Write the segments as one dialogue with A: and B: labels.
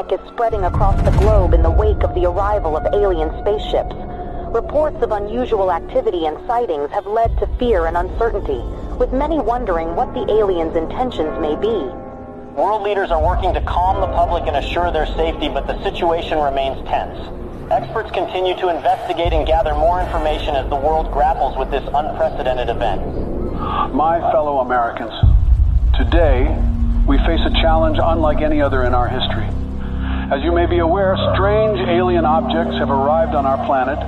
A: panic is spreading across the globe in the wake of the arrival of alien spaceships. Reports of unusual activity and sightings have led to fear and uncertainty, with many wondering what the aliens' intentions may be.
B: World leaders are working to calm the public and assure their safety, but the situation remains tense. Experts continue to investigate and gather more information as the world grapples with this unprecedented event.
C: My fellow Americans, today we face a challenge unlike any other in our history. As you may be aware, strange alien objects have arrived on our planet.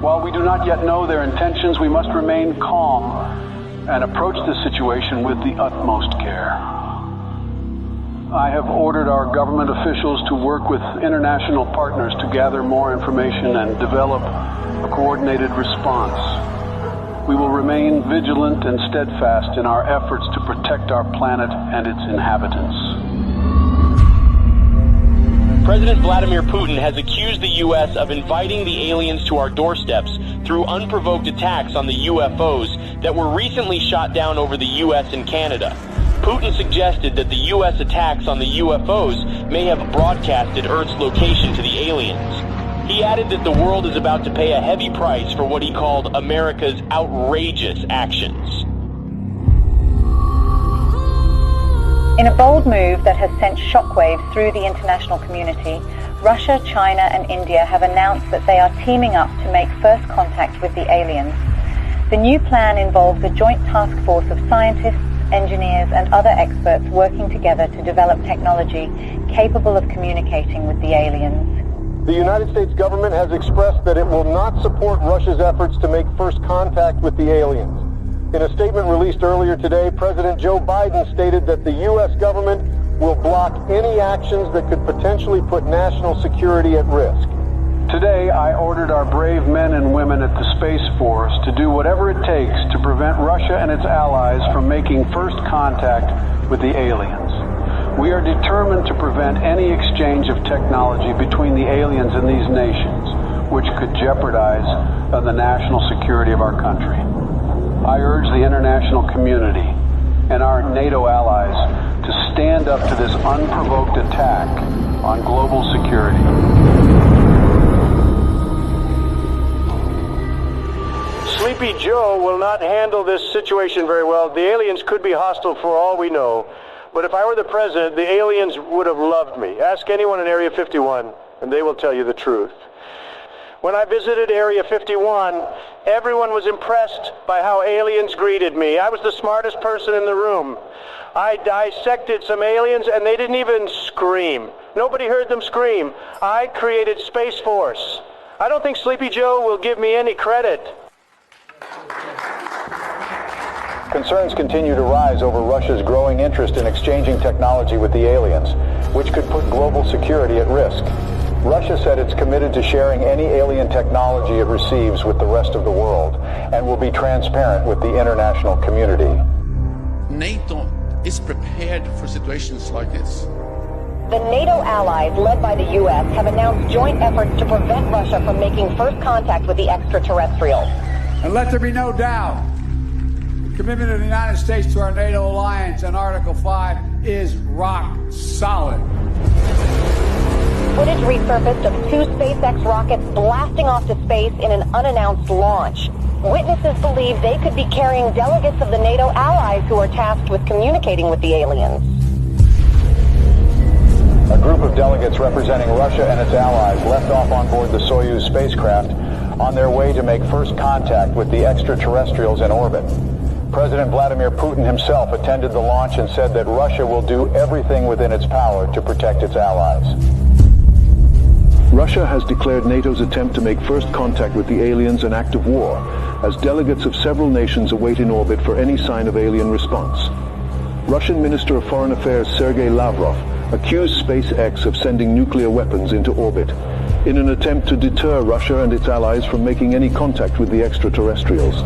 C: While we do not yet know their intentions, we must remain calm and approach the situation with the utmost care. I have ordered our government officials to work with international partners to gather more information and develop a coordinated response. We will remain vigilant and steadfast in our efforts to protect our planet and its inhabitants.
D: President Vladimir Putin has accused the U.S. of inviting the aliens to our doorsteps through unprovoked attacks on the UFOs that were recently shot down over the U.S. and Canada. Putin suggested that the U.S. attacks on the UFOs may have broadcasted Earth's location to the aliens. He added that the world is about to pay a heavy price for what he called America's outrageous actions.
E: In a bold move that has sent shockwaves through the international community, Russia, China and India have announced that they are teaming up to make first contact with the aliens. The new plan involves a joint task force of scientists, engineers and other experts working together to develop technology capable of communicating with the aliens.
F: The United States government has expressed that it will not support Russia's efforts to make first contact with the aliens. In a statement released earlier today, President Joe Biden stated that the U.S. government will block any actions that could potentially put national security at risk.
C: Today, I ordered our brave men and women at the Space Force to do whatever it takes to prevent Russia and its allies from making first contact with the aliens. We are determined to prevent any exchange of technology between the aliens and these nations, which could jeopardize the national security of our country. I urge the international community and our NATO allies to stand up to this unprovoked attack on global security.
G: Sleepy Joe will not handle this situation very well. The aliens could be hostile for all we know. But if I were the president, the aliens would have loved me. Ask anyone in Area 51, and they will tell you the truth. When I visited Area 51, everyone was impressed by how aliens greeted me. I was the smartest person in the room. I dissected some aliens, and they didn't even scream. Nobody heard them scream. I created Space Force. I don't think Sleepy Joe will give me any credit.
F: Concerns continue to rise over Russia's growing interest in exchanging technology with the aliens, which could put global security at risk. Russia said it's committed to sharing any alien technology it receives with the rest of the world and will be transparent with the international community.
H: NATO is prepared for situations like this.
A: The NATO allies, led by the U.S., have announced joint efforts to prevent Russia from making first contact with the extraterrestrials.
I: And let there be no doubt, the commitment of the United States to our NATO alliance and Article 5 is rock solid.
A: Footage resurfaced of two SpaceX rockets blasting off to space in an unannounced launch. Witnesses believe they could be carrying delegates of the NATO allies who are tasked with communicating with the aliens.
F: A group of delegates representing Russia and its allies left off on board the Soyuz spacecraft on their way to make first contact with the extraterrestrials in orbit. President Vladimir Putin himself attended the launch and said that Russia will do everything within its power to protect its allies.
J: Russia has declared NATO's attempt to make first contact with the aliens an act of war, as delegates of several nations await in orbit for any sign of alien response. Russian Minister of Foreign Affairs Sergei Lavrov accused SpaceX of sending nuclear weapons into orbit in an attempt to deter Russia and its allies from making any contact with the extraterrestrials.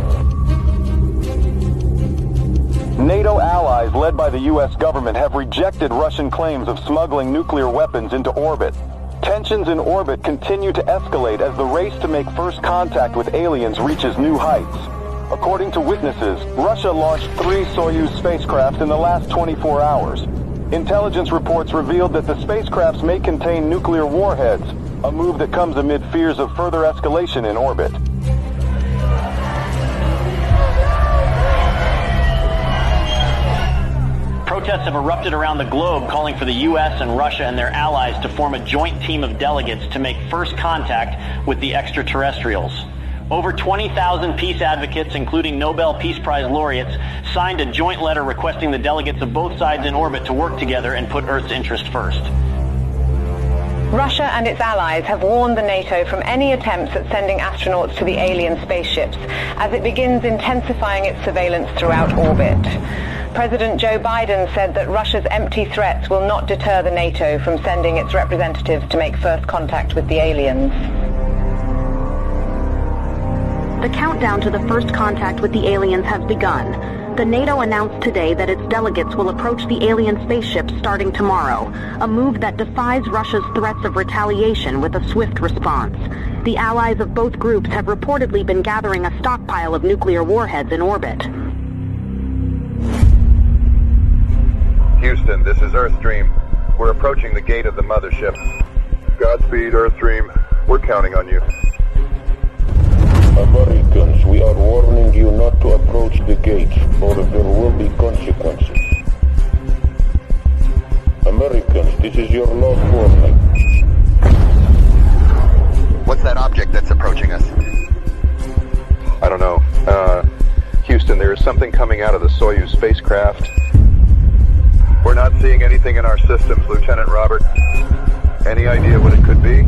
F: NATO allies led by the U.S. government have rejected Russian claims of smuggling nuclear weapons into orbit. Tensions in orbit continue to escalate as the race to make first contact with aliens reaches new heights. According to witnesses, Russia launched 3 Soyuz spacecraft in the last 24 hours. Intelligence reports revealed that the spacecrafts may contain nuclear warheads, a move that comes amid fears of further escalation in orbit.
B: Protests have erupted around the globe calling for the U.S. and Russia and their allies to form a joint team of delegates to make first contact with the extraterrestrials. Over 20,000 peace advocates, including Nobel Peace Prize laureates, signed a joint letter requesting the delegates of both sides in orbit to work together and put Earth's interest first.
E: Russia and its allies have warned the NATO from any attempts at sending astronauts to the alien spaceships as it begins intensifying its surveillance throughout orbit. President Joe Biden said that Russia's empty threats will not deter the NATO from sending its representatives to make first contact with the aliens.
A: The countdown to the first contact with the aliens has begun. The NATO announced today that its delegates will approach the alien spaceships starting tomorrow, a move that defies Russia's threats of retaliation with a swift response. The allies of both groups have reportedly been gathering a stockpile of nuclear warheads in orbit.
F: Houston, this is Earthstream. We're approaching the gate of the mothership. Godspeed, Earthstream. We're counting on you.
J: Americans, we are warning you not to approach the gate, or there will be consequences. Americans, this is your last warning.
F: What's that object that's approaching us? I don't know. Houston, there is something coming out of the Soyuz spacecraft. We're not seeing anything in our systems, Lieutenant Robert. Any idea what it could be?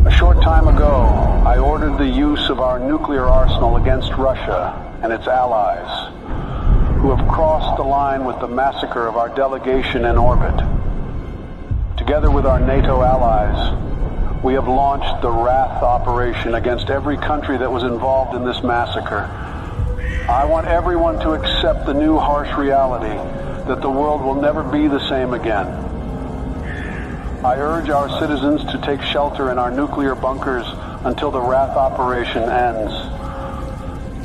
C: A short time ago, I ordered the use of our nuclear arsenal against Russia and its allies, who have crossed the line with the massacre of our delegation in orbit. Together with our NATO allies, we have launched the Wrath operation against every country that was involved in this massacre. I want everyone to accept the new harsh reality that the world will never be the same again. I urge our citizens to take shelter in our nuclear bunkers until the Wrath operation ends.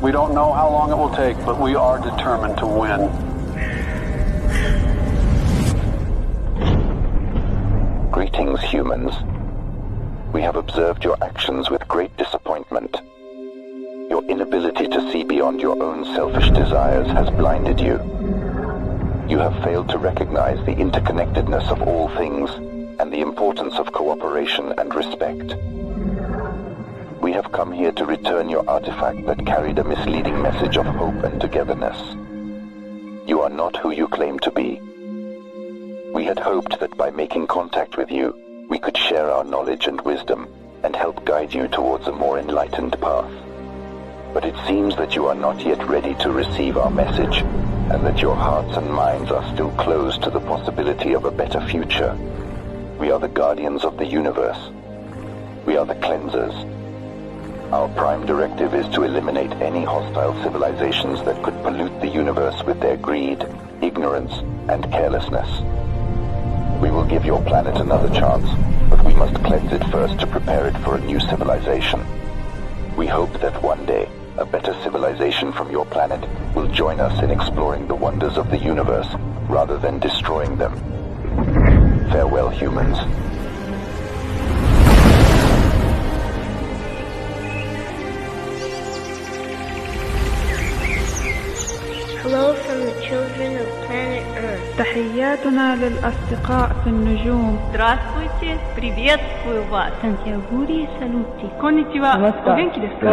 C: We don't know how long it will take, but we are determined to win.
J: Greetings, humans. We have observed your actions with great disappointment. Your inability to see beyond your own selfish desires has blinded you. You have failed to recognize the interconnectedness of all things and the importance of cooperation and respect. We have come here to return your artifact that carried a misleading message of hope and togetherness. You are not who you claim to be. We had hoped that by making contact with you, we could share our knowledge and wisdom and help guide you towards a more enlightened path. But it seems that you are not yet ready to receive our message, and that your hearts and minds are still closed to the possibility of a better future. We are the guardians of the universe. We are the cleansers. Our prime directive is to eliminate any hostile civilizations that could pollute the universe with their greed, ignorance, and carelessness. We will give your planet another chance, but we must cleanse it first to prepare it for a new civilization. We hope that one day, a better civilization from your planet will join us in exploring the wonders of the universe, rather than destroying them. Farewell, humans.
K: Hello from the children of planet Earth.
L: تحياتنا للأصدقاء في النجوم.
M: Здравствуйте, приветствую вас.
L: Сантьягури салути.
M: Конничева. Оgenki desu ka?